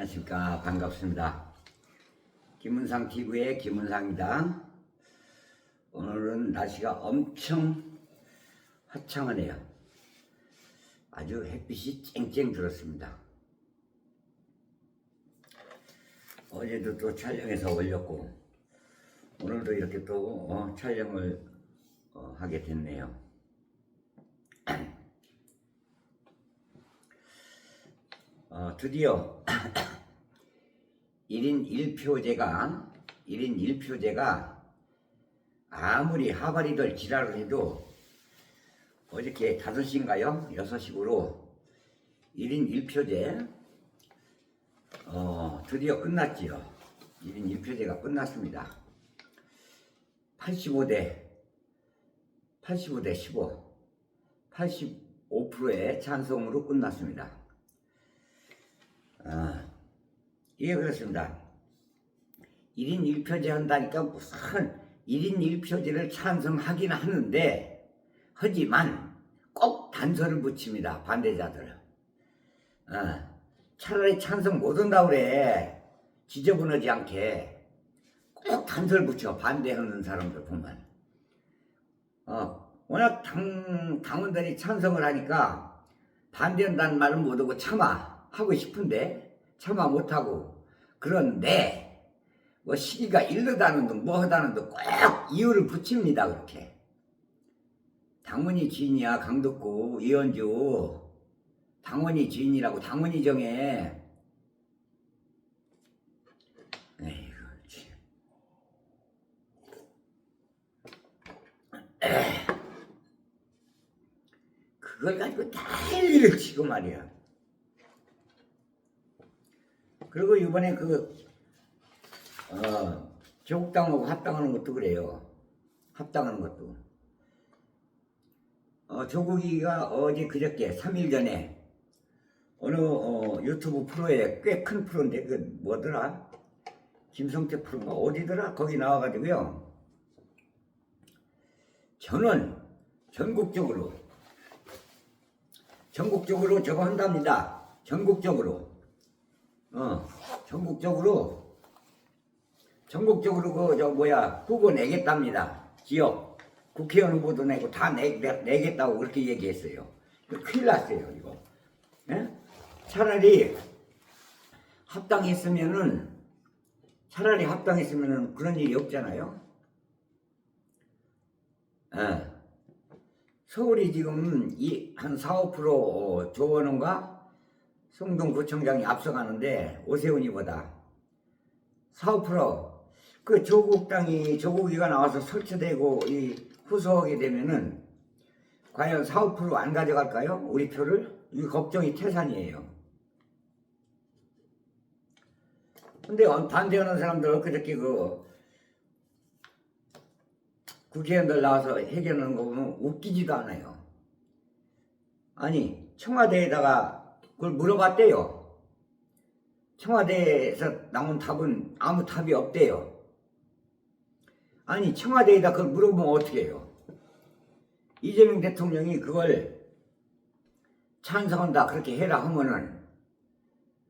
안녕하십니까. 반갑습니다. 김은상 TV의 김은상입니다. 오늘은 날씨가 엄청 화창하네요. 아주 햇빛이 쨍쨍 들었습니다. 어제도 또 촬영해서 올렸고 오늘도 이렇게 또 촬영을 하게 됐네요. 드디어 1인 1표제가 아무리 하바리들 지랄을 해도 어저께 5시인가요? 6시頃 1인 1표제 드디어 끝났지요. 1인 1표제가 끝났습니다. 85대 15 85%의 찬성으로 끝났습니다. 이게 그렇습니다. 1인 1표제 한다니까 무슨 1인 1표제를 찬성하긴 하는데 하지만 꼭 단서를 붙입니다. 반대자들. 차라리 찬성 못한다고 그래. 지저분하지 않게 꼭 단서를 붙여. 반대하는 사람들 보면 워낙 당원들이 찬성을 하니까 반대한다는 말은 못하고 하고 싶은데 참아 못하고, 그런데 뭐 시기가 이르다는 둥 뭐 하다는 둥 꼭 이유를 붙입니다. 그렇게 당원이 지인이야. 강덕구, 이현주 당원이 지인이라고 당원이 정해. 에이구 참. 그걸 가지고 난리를 치고 말이야. 그리고 이번에 조국당하고 합당하는 것도 그래요. 합당하는 것도. 조국이가 어제 그저께 3일 전에 어느 유튜브 프로에, 꽤 큰 프로인데 그 뭐더라? 김성태 프로인가 어디더라? 거기 나와가지고요. 저는 전국적으로 저거 한답니다. 전국적으로 후보 내겠답니다. 지역 국회의원 후보도 내고 다 내겠다고 그렇게 얘기했어요. 큰일 났어요 이거. 예? 차라리 합당했으면은 그런 일이 없잖아요. 서울이 지금 한 4~5% 조원원과 성동구청장이 앞서가는데 오세훈이보다 4~5%. 그 조국이가 나와서 설치되고 후속하게 되면은 과연 4~5% 안 가져갈까요? 우리 표를? 이 걱정이 태산이에요. 근데 반대하는 사람들 그렇게 국회의원들 나와서 해결하는 거 보면 웃기지도 않아요. 아니 청와대에다가 그걸 물어봤대요. 청와대에서 나온 답은 아무 답이 없대요. 아니 청와대에다 그걸 물어보면 어떻게 해요? 이재명 대통령이 그걸 찬성한다 그렇게 해라 하면은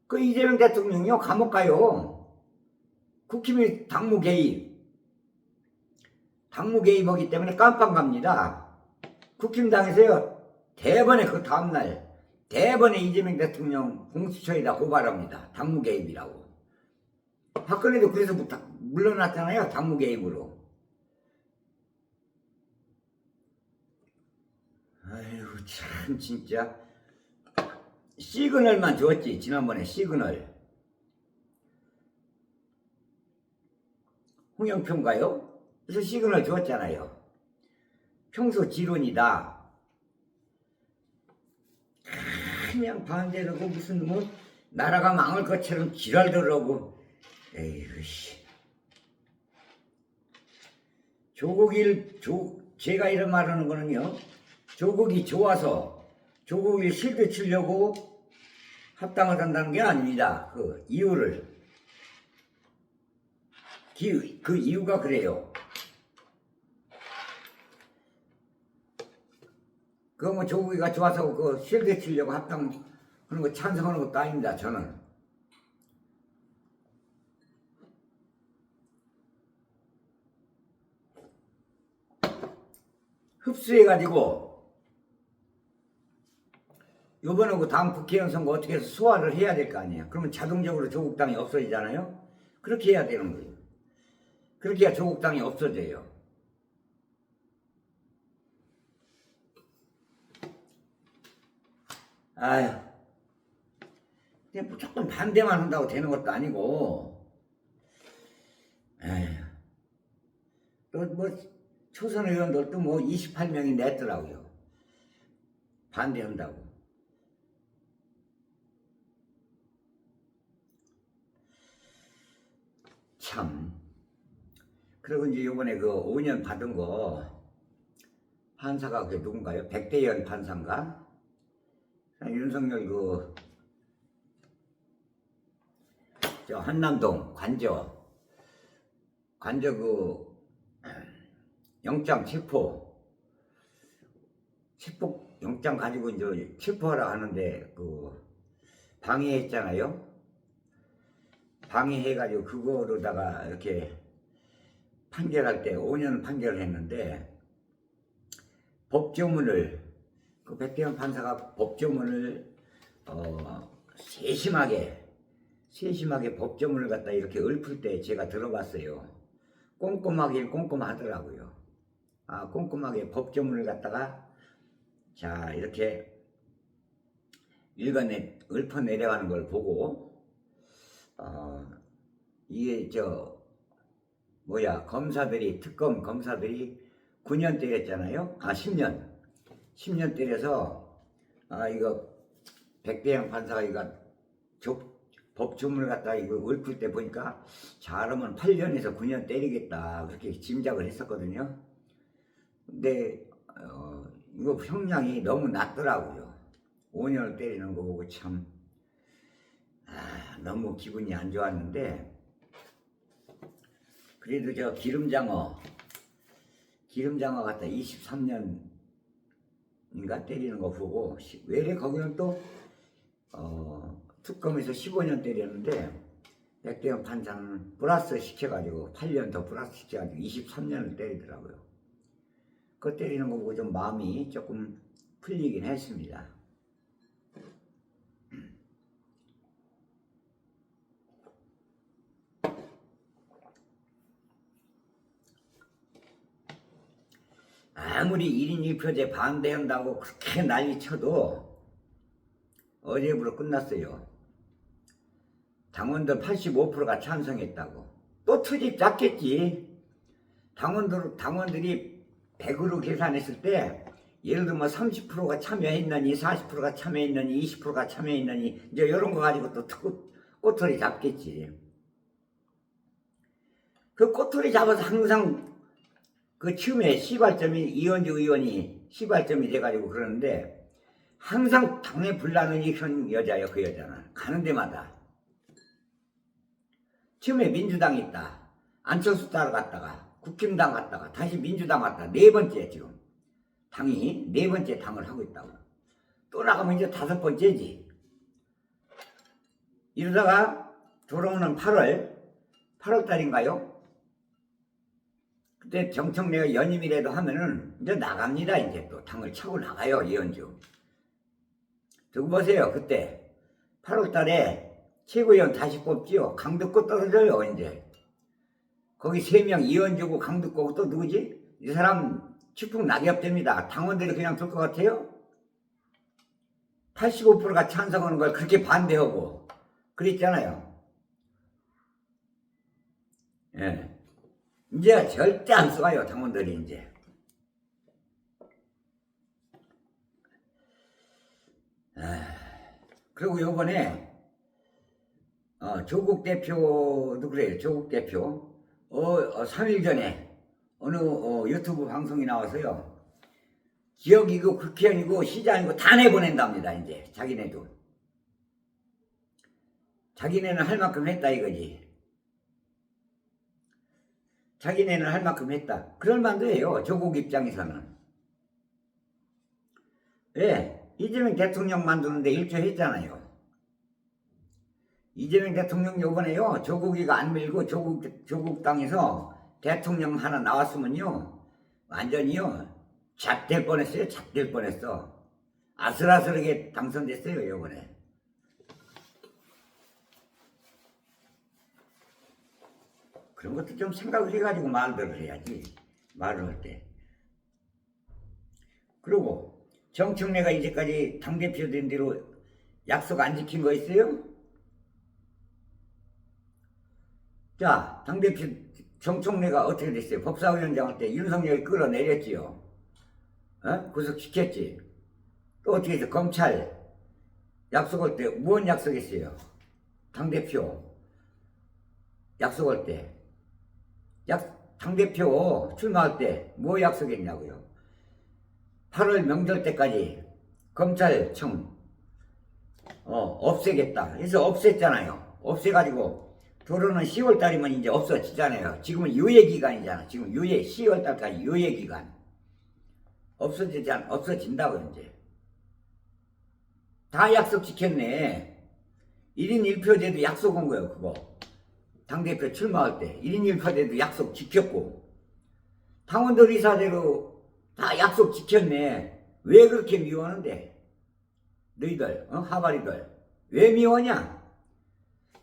그 이재명 대통령이요 감옥 가요. 국힘이 당무 개입하기 때문에 깜빵 갑니다. 국힘당에서요 대번에 그 다음날 대번에 이재명 대통령 공수처에다 고발합니다. 당무 개입이라고. 박근혜도 그래서 물러났잖아요. 당무 개입으로. 아이고 참 진짜 시그널만 줬지. 지난번에 시그널. 홍영표인가요? 그래서 시그널 줬잖아요. 평소 지론이다. 그냥 반대라고 무슨 나라가 망할 것처럼 지랄들라고. 에이구 씨. 제가 이런 말하는 거는요. 조국이 좋아서 조국이 실드 치려고 합당을 한다는 게 아닙니다. 그 이유가 그래요. 조국이가 좋아서 실드 치려고 합당하는 거 찬성하는 것도 아닙니다. 저는 흡수해가지고 요번하고 다음 국회의원 선거 어떻게 해서 소화를 해야 될 거 아니에요. 그러면 자동적으로 조국당이 없어지잖아요. 그렇게 해야 되는 거예요. 그렇게 해야 조국당이 없어져요. 아휴, 그냥 무조건 반대만 한다고 되는 것도 아니고, 에휴, 또 뭐 초선 의원들도 뭐 28명이 냈더라고요. 반대한다고. 참. 그리고 이제 요번에 그 5년 받은 거 판사가 그게 누군가요? 백대현 판사인가? 윤석열 저 한남동 관저 영장 체포 영장 가지고 이제 체포하라 하는데 방해했잖아요. 방해해가지고 그거로다가 이렇게 판결할 때 5년 판결을 했는데 법조문을 백대현 판사가 법조문을 세심하게 법조문을 갖다 이렇게 읊을 때 제가 들어봤어요. 꼼꼼하긴 꼼꼼하더라고요. 꼼꼼하게 법조문을 갖다가 자 이렇게 읊어 내려가는 걸 보고 이게 특검 검사들이 9년 때렸잖아요. 10년 때려서 이거 백대현 판사가 이거 법조문을 갖다가 이거 읊을 때 보니까 잘하면 8년에서 9년 때리겠다 그렇게 짐작을 했었거든요. 근데 이거 형량이 너무 낮더라고요. 5년을 때리는 거 보고 참 너무 기분이 안 좋았는데, 그래도 저 기름장어 갖다 23년인가 때리는 거 보고 왜래 거기는 또 특검에서 15년 때렸는데 백대현 판사는 플러스 시켜가지고 8년 더 플러스 시켜가지고 23년을 때리더라고요. 그거 때리는 거 보고 좀 마음이 조금 풀리긴 했습니다. 아무리 1인 1표제 반대한다고 그렇게 난리쳐도 어제부로 끝났어요. 당원들 85%가 찬성했다고. 또 트집 잡겠지. 당원들이 100으로 계산했을 때 예를 들면 30%가 참여했느니 40%가 참여했느니 20%가 참여했느니 이제 이런 거 가지고 또 꼬투리 잡겠지. 그 꼬투리 잡아서 항상 그 처음에 시발점이 이현주 의원이 시발점이 돼가지고 그러는데 항상 당에 불나는 현 여자예요. 그 여자는 가는 데마다 처음에 민주당 있다 안철수 따라갔다가 국힘당 갔다가 다시 민주당 갔다 네 번째 지금 당이 네 번째 당을 하고 있다고. 또 나가면 이제 5번째지. 이러다가 돌아오는 8월 달인가요? 그때 정청래가 연임이라도 하면은 이제 나갑니다. 이제 또 당을 차고 나가요. 이현주. 두고 보세요. 그때 8월 달에 최고위원 다시 뽑지요. 강덕구 떨어져요. 이제 거기 3명 이현주고 강덕구고 또 누구지? 이 사람 추풍 낙엽됩니다. 당원들이 그냥 둘 것 같아요? 85%가 찬성하는 걸 그렇게 반대하고 그랬잖아요. 예. 이제 절대 안 써가요. 당원들이 이제. 그리고 요번에 조국 대표도 그래요. 조국 대표 3일 전에 어느 유튜브 방송이 나와서요. 지역이고 국회의원이고 시장이고 다 내보낸답니다. 이제 자기네도. 자기네는 할 만큼 했다 이거지. 자기네는 할 만큼 했다. 그럴 만도 해요. 조국 입장에서는. 왜? 이재명 대통령 만드는데 일조했잖아요. 이재명 대통령 요번에요. 조국이가 안 밀고 조국 땅에서 대통령 하나 나왔으면요. 완전히요. 잣될 뻔했어요. 잣될 뻔했어. 아슬아슬하게 당선됐어요 이번에. 그런 것도 좀 생각을 해가지고 말들을 해야지. 말을 할 때. 그리고 정청래가 이제까지 당대표 된 대로 약속 안 지킨 거 있어요? 자, 당대표 정청래가 어떻게 됐어요? 법사위원장 할 때 윤석열이 끌어내렸지요. 어? 구속시켰지. 또 어떻게 해서 검찰 약속할 때 무언 약속했어요? 당대표 약속할 때 당대표 출마할 때 뭐 약속했냐고요? 8월 명절 때까지 검찰청 없애겠다. 그래서 없앴잖아요. 없애가지고 도로는 10월 달이면 이제 없어지잖아요. 지금은 유예기간이잖아. 지금 10월 달까지 유예기간. 없어진다고 이제. 다 약속 지켰네. 1인 1표제도 약속 온 거예요, 그거. 당대표 출마할 때 1인 1표제도 약속 지켰고 당원들 의사대로 다 약속 지켰네. 왜 그렇게 미워하는데? 너희들 하바리들 왜 미워하냐?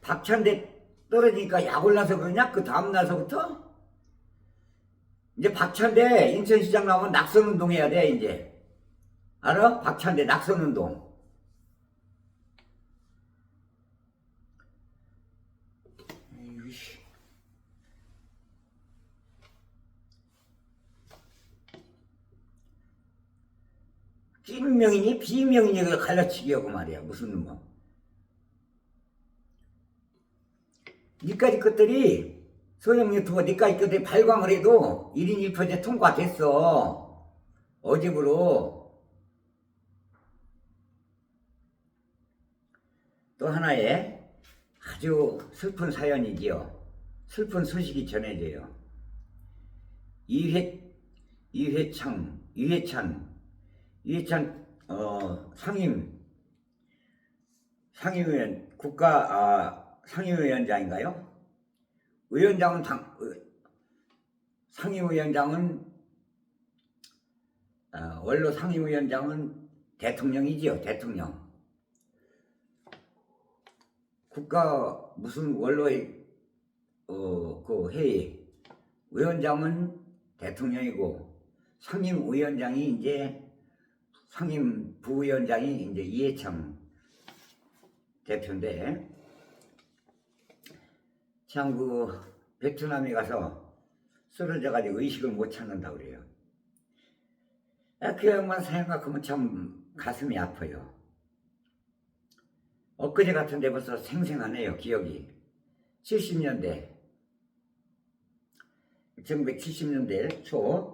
박찬대 떨어지니까 약 올라서 그러냐? 그 다음날서부터? 이제 박찬대 인천시장 나오면 낙선운동 해야 돼 이제. 알아? 박찬대 낙선운동. 찐명이니 비명이니 그걸 갈라치기 하고 말이야. 무슨 뭐. 니까지 것들이 소형 유튜버 니까지 것들이 발광을 해도 1인 1표제 통과됐어. 어제부로. 또 하나의 아주 슬픈 사연이지요. 슬픈 소식이 전해져요. 이회찬 상임위원 상임위원장인가요? 상임위원장은 원로 상임위원장은 대통령이지요. 대통령. 국가 무슨 원로의 그 회의 위원장은 대통령이고 상임위원장이 이제 상임 부위원장이 이제 이해창 대표인데 참 그 베트남에 가서 쓰러져 가지고 의식을 못 찾는다고 그래요. 그 양반 생각하면 참 가슴이 아파요. 엊그제 같은데 벌써 생생하네요. 기억이. 70년대 1970년대 초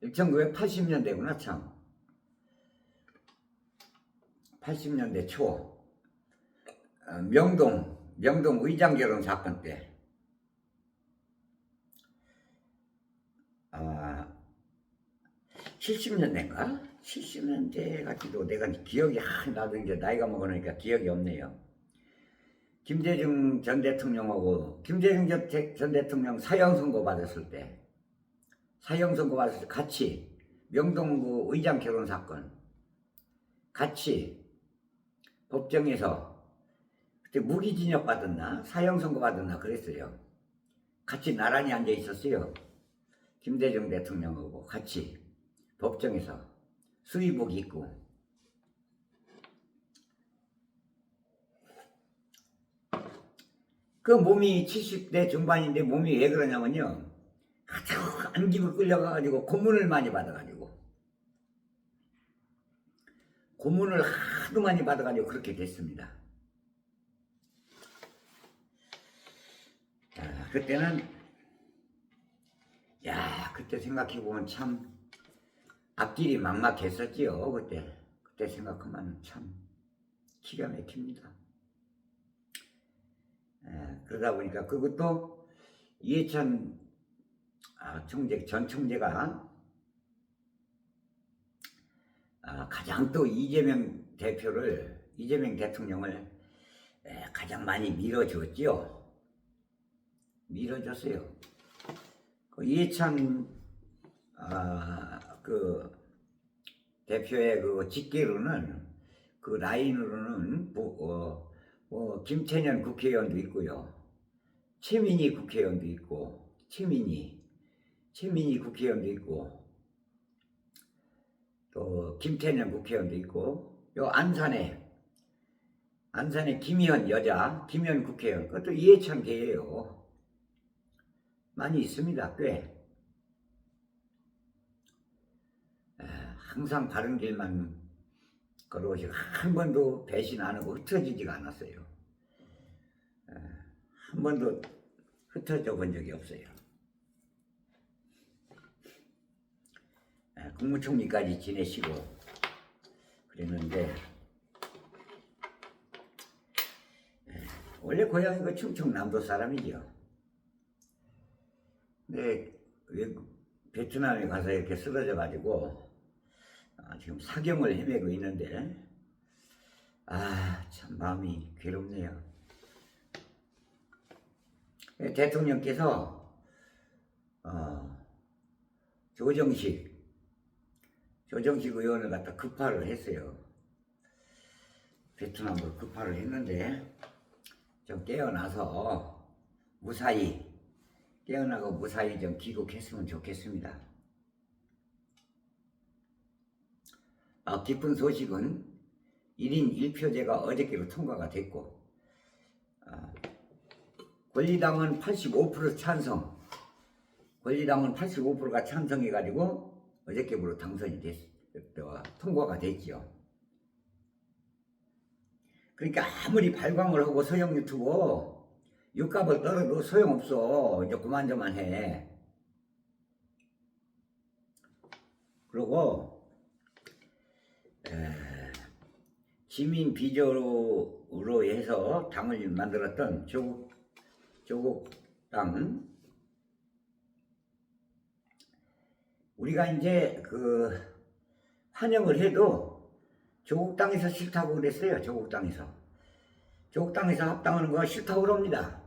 1980년대구나 참. 80년대 초 명동 의장 결혼 사건 때 70년대인가? 70년대 같기도 내가 기억이 나도 이제 나이가 먹으니까 기억이 없네요. 김대중 전 대통령하고 김대중 전 대통령 사형 선고 받았을 때 같이 명동구 의장 결혼 사건 같이 법정에서 그때 무기징역 받았나 사형 선고 받았나 그랬어요. 같이 나란히 앉아 있었어요. 김대중 대통령하고 같이 법정에서 수의복 입고. 그 몸이 70대 중반인데 몸이 왜 그러냐면요. 아주 안기고 끌려가가지고 고문을 많이 받아가지고 고문을 하도 많이 받아가지고 그렇게 됐습니다. 자, 그때는 그때 생각해보면 참 앞길이 막막했었지요. 그때 생각하면 참 기가 막힙니다. 그러다 보니까 그것도 이해찬 전 총재가 가장 또 이재명 대통령을 가장 많이 밀어주었지요. 미뤄졌어요. 그 이해찬 그 대표의 그 직계로는 그 라인으로는 김태년 국회의원도 있고요. 최민희 국회의원도 있고 최민희 국회의원도 있고 또 김태년 국회의원도 있고 요 안산에 김희연 여자 김희연 국회의원 그것도 이해찬 계예요. 많이 있습니다. 꽤. 항상 바른 길만 걸어오시고 한 번도 배신 안 하고 흩어지지가 않았어요. 한 번도 흩어져 본 적이 없어요. 국무총리까지 지내시고 그랬는데 원래 고향이 충청남도 사람이죠. 근데 베트남에 가서 이렇게 쓰러져 가지고 지금 사경을 헤매고 있는데 참 마음이 괴롭네요. 대통령께서 조정식 의원을 갖다 급파를 했어요. 베트남으로 급파를 했는데 좀 깨어나서 무사히 좀 귀국했으면 좋겠습니다. 기쁜 소식은 1인 1표제가 어저께로 통과가 됐고 권리당은 85% 찬성, 권리당은 85%가 찬성해가지고 어저께부로 당선이 통과가 됐죠. 그러니까 아무리 발광을 하고 소형 유튜브 육값을 떨어도 소용없어. 이제 그만저만 해. 그리고 지민 비조로 해서 당을 만들었던 조국당 우리가 이제 그 환영을 해도 조국당에서 싫다고 그랬어요. 조국당에서 합당하는 거 싫다고 그럽니다.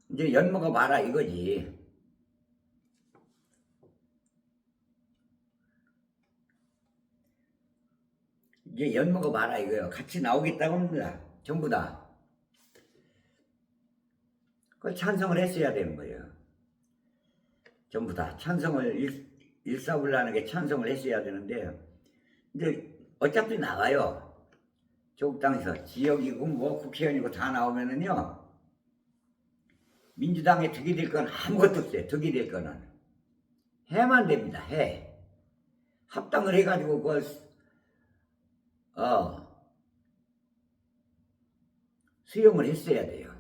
이제 엿먹어 봐라 이거지. 이제 엿먹어 봐라 이거요. 같이 나오겠다고 합니다. 전부 다. 그 찬성을 했어야 되는 거예요. 전부 다 찬성을 일사불란하게 찬성을 했어야 되는데 이제 어차피 나가요. 조국당에서 지역이고 뭐 국회의원이고 다 나오면은요 민주당에 득이 될 건 아무것도 없어요. 득이 될 거는 해만 됩니다. 해 합당을 해가지고 그걸 수용을 했어야 돼요.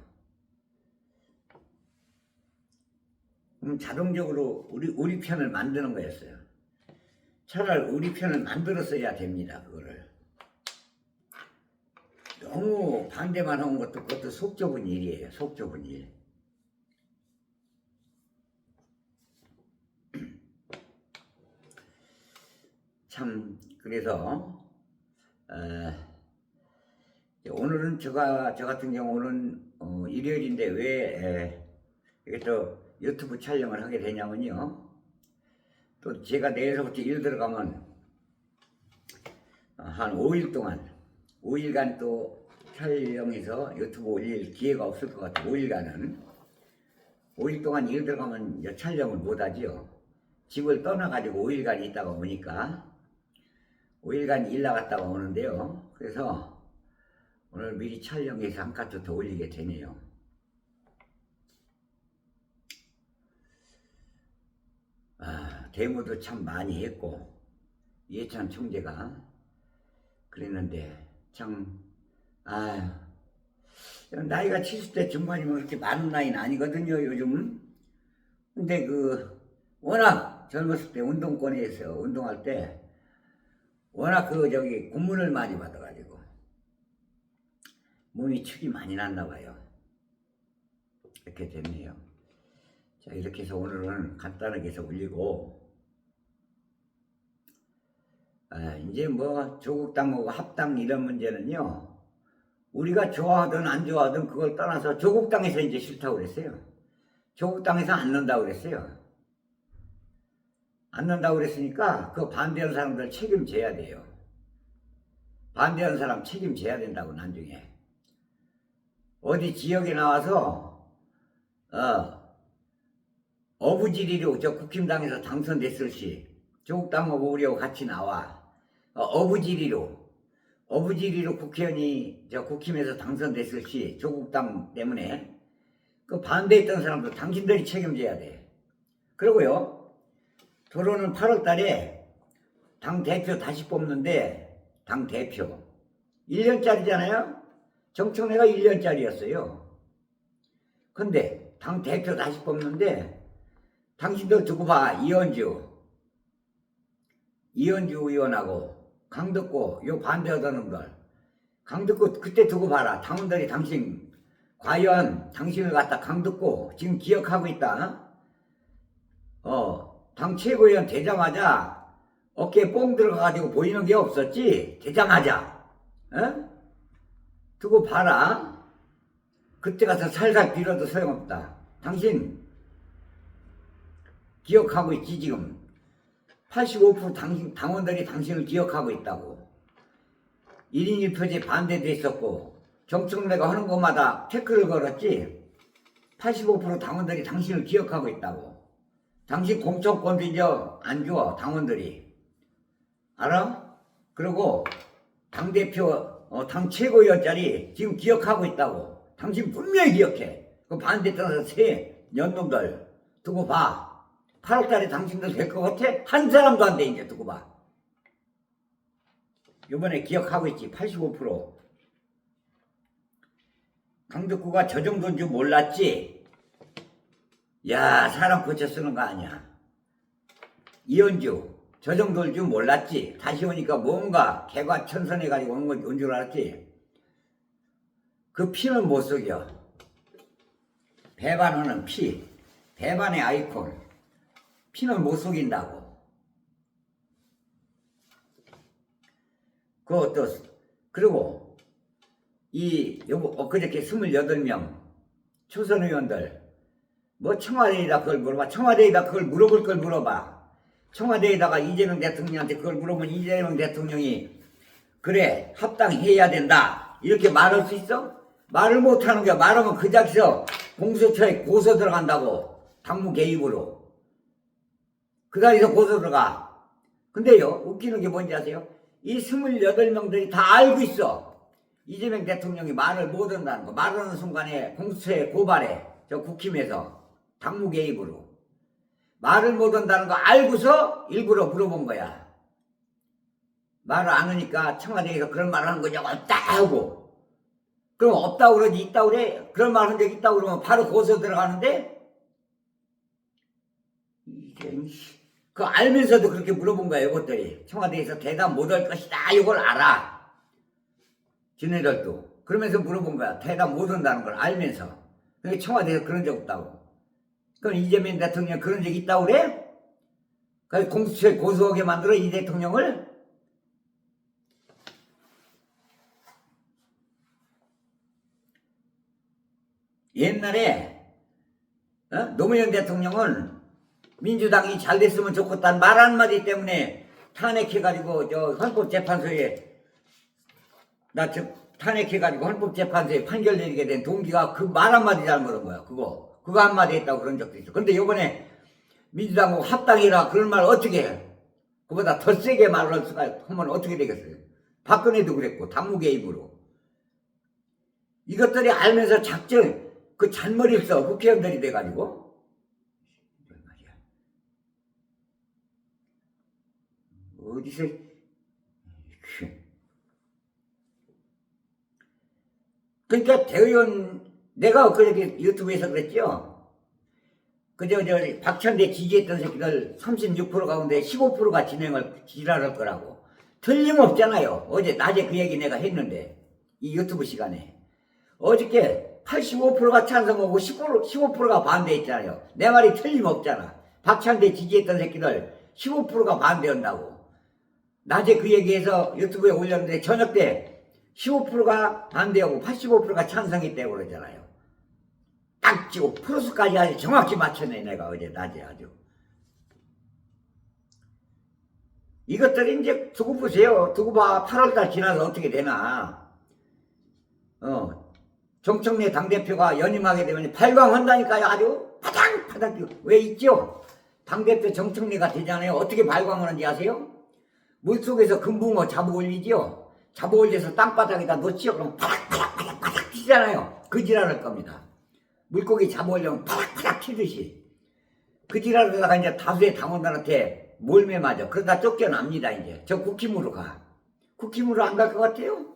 그럼 자동적으로 우리 편을 만드는 거였어요. 차라리 우리 편을 만들었어야 됩니다. 그거를 너무 반대만 한 것도 그것도 속 좁은 일이에요. 속 좁은 일. 참 그래서 오늘은 저 같은 경우는 일요일인데 왜 이게 또 유튜브 촬영을 하게 되냐면요. 또 제가 내일서부터 일 들어가면 한 5일간 또 촬영해서 유튜브 올릴 기회가 없을 것 같아요. 5일 동안 일 들어가면 촬영을 못하지요. 집을 떠나가지고 5일간 있다가 오니까 5일간 일 나갔다가 오는데요. 그래서 오늘 미리 촬영해서 한 카트 더 올리게 되네요. 데모도 참 많이 했고 이해찬 총재가 그랬는데 참 나이가 70대 중반이면 그렇게 많은 나이는 아니거든요 요즘. 근데 워낙 젊었을 때 운동권에서 운동할 때 워낙 고문을 많이 받아가지고 몸이 축이 많이 났나 봐요. 이렇게 됐네요. 자, 이렇게 해서 오늘은 간단하게 해서 올리고 이제 뭐 조국당하고 합당 이런 문제는요 우리가 좋아하든 안 좋아하든 그걸 떠나서 조국 땅에서 이제 싫다고 그랬어요. 조국 땅에서 안 넣는다고 그랬어요. 안 넣는다고 그랬으니까 그 반대하는 사람들 책임져야 돼요. 반대하는 사람 책임져야 된다고 나중에. 어디 지역에 나와서 어부지리로 저 국힘당에서 당선됐을 시 조국 땅하고 우리하고 같이 나와 어부지리로 국회의원이 저 국힘에서 당선됐을 시 조국 땅 때문에 그 반대했던 사람들 당신들이 책임져야 돼. 그리고요 토론은 8월 달에 당 대표 다시 뽑는데 당 대표 1년짜리잖아요. 정청래가 1년짜리였어요. 근데 당 대표 다시 뽑는데 당신들 두고 봐. 이현주 의원하고 강덕구 요 반대하던 걸 강덕구 그때 두고 봐라. 당원들이 당신 과연 당신을 갖다 강덕구 지금 기억하고 있다. 당 최고위원 되자마자 어깨에 뽕 들어가가지고 보이는 게 없었지. 되자마자 두고 봐라. 그때 가서 살살 빌어도 소용없다. 당신 기억하고 있지. 지금 85% 당원들이 당신을 기억하고 있다고. 1인 1표제 반대도 했었고 정청래가 하는 것마다 태클을 걸었지. 85% 당원들이 당신을 기억하고 있다고. 당신 공천권도 이제 안 줘. 당원들이 알아? 그리고 당대표 당 최고위원짜리 지금 기억하고 있다고. 당신 분명히 기억해. 그 반대 떠나서 새 년놈들 두고 봐. 8월달에 당신들 될 것 같아? 한 사람도 안 돼. 이제 두고 봐. 요번에 기억하고 있지. 85%. 강덕구가 저 정도인 줄 몰랐지. 야, 사람 고쳐 쓰는 거 아니야. 이현주 저 정도일 줄 몰랐지. 다시 오니까 뭔가 개과천선해가지고 온 줄 알았지. 그 피는 못 속여. 배반하는 피. 배반의 아이콘. 피는 못 속인다고. 그리고 엊그저께 28명 초선 의원들 뭐 청와대에다 그걸 물어봐. 청와대에다 그걸 물어볼 걸 물어봐. 청와대에다가 이재명 대통령한테 그걸 물어보면 이재명 대통령이 그래 합당해야 된다 이렇게 말할 수 있어? 말을 못하는 거야. 말하면 그 자리에서 공수처에 고소 들어간다고. 당무 개입으로. 그 자리에서 고소 들어가. 근데요 웃기는 게 뭔지 아세요? 이 28명들이 다 알고 있어. 이재명 대통령이 말을 못한다는 거. 말하는 순간에 공수처에 고발해. 저 국힘에서 당무 개입으로. 말을 못한다는 거 알고서 일부러 물어본 거야. 말을 안 하니까 청와대에서 그런 말 하는 거냐고 없다 하고. 그럼 없다고 그러지 있다고 그래? 그런 말 한 적 있다고 그러면 바로 고소 들어가는데 이게 그 알면서도 그렇게 물어본 거야. 이것들이 청와대에서 대답 못할 것이다 이걸 알아. 지네들도 그러면서 물어본 거야. 대답 못한다는 걸 알면서. 그러니까 청와대에서 그런 적 없다고. 그럼 이재명 대통령 그런 적 있다고 그래? 그래서 공수처에 고소하게 만들어 이 대통령을? 옛날에 노무현 대통령은 민주당이 잘 됐으면 좋겠다는 말 한마디 때문에 탄핵해가지고 저 헌법재판소에 탄핵해가지고 헌법재판소에 판결 내리게 된 동기가 그 말 한마디 잘못한 거야. 그거 한마디 했다고 그런 적도 있어. 근데 요번에 민주당하고 합당이라 그런 말 어떻게 해? 그보다 더 세게 말을 할 수가 하면 어떻게 되겠어요? 박근혜도 그랬고 당무 개입으로. 이것들이 알면서 작정 그 잔머리를 써. 국회의원들이 돼가지고. 어디서 그러니까 대의원 내가 그렇게 유튜브에서 그랬죠. 그저 박찬대 지지했던 새끼들 36% 가운데 15%가 지랄할 거라고. 틀림없잖아요. 어제 낮에 그 얘기 내가 했는데 이 유튜브 시간에 어저께 85%가 찬성하고 15%가 반대했잖아요. 내 말이 틀림없잖아. 박찬대 지지했던 새끼들 15%가 반대한다고. 낮에 그 얘기해서 유튜브에 올렸는데 저녁 때 15%가 반대하고 85%가 찬성했다고 그러잖아요. 딱 지고 프로스까지 아주 정확히 맞췄네 내가 어제 낮에 아주. 이것들이 이제 두고 보세요. 두고 봐. 8월달 지나서 어떻게 되나. 정청래 당대표가 연임하게 되면 발광한다니까요. 아주 파닥파닥. 왜 있죠? 당대표 정청래가 되잖아요. 어떻게 발광하는지 아세요? 물속에서 금붕어 잡아 올리죠. 잡아 올려서 땅바닥에다 놓지요. 그럼 파닥파닥 튀잖아요. 그 지랄할 겁니다. 물고기 잡아 올리면 파닥파닥 튀듯이. 그 지랄하다가 이제 다수의 당원들한테 몰매 맞아. 그러다 쫓겨납니다. 이제 저 국힘으로 가. 국힘으로 안 갈 것 같아요?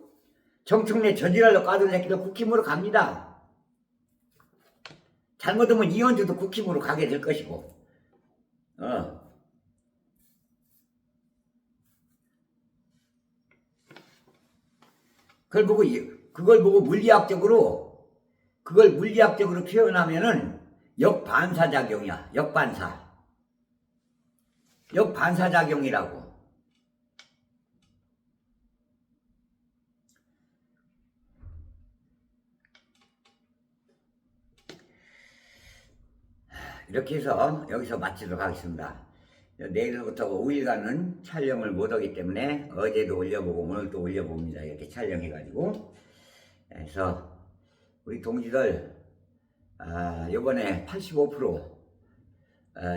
정청래 저지랄로 까던 새끼들 국힘으로 갑니다. 잘못하면 이현주도 국힘으로 가게 될 것이고. 그걸 보고 물리학적으로 표현하면은 역반사작용이야. 역반사작용이라고. 이렇게 해서 여기서 마치도록 하겠습니다. 내일부터 5일간은 촬영을 못하기 때문에 어제도 올려보고 오늘도 올려봅니다. 이렇게 촬영해가지고. 그래서 우리 동지들 요번에 85%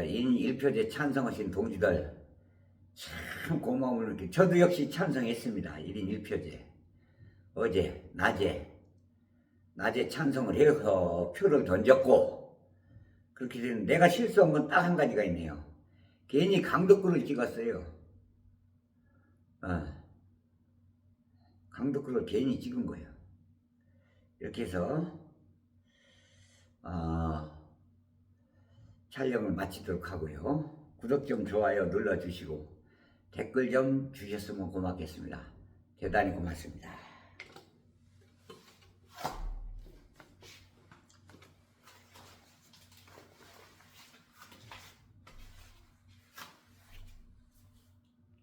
인 1표제 찬성하신 동지들 참 고마움을 느끼고 저도 역시 찬성했습니다. 1인 1표제. 어제 낮에 찬성을 해서 표를 던졌고 그렇게 되는 내가 실수한 건 딱 한 가지가 있네요. 괜히 강덕구를 찍었어요. 강덕구를 괜히 찍은 거예요. 이렇게 해서 촬영을 마치도록 하고요. 구독 좀 좋아요 눌러주시고 댓글 좀 주셨으면 고맙겠습니다. 대단히 고맙습니다.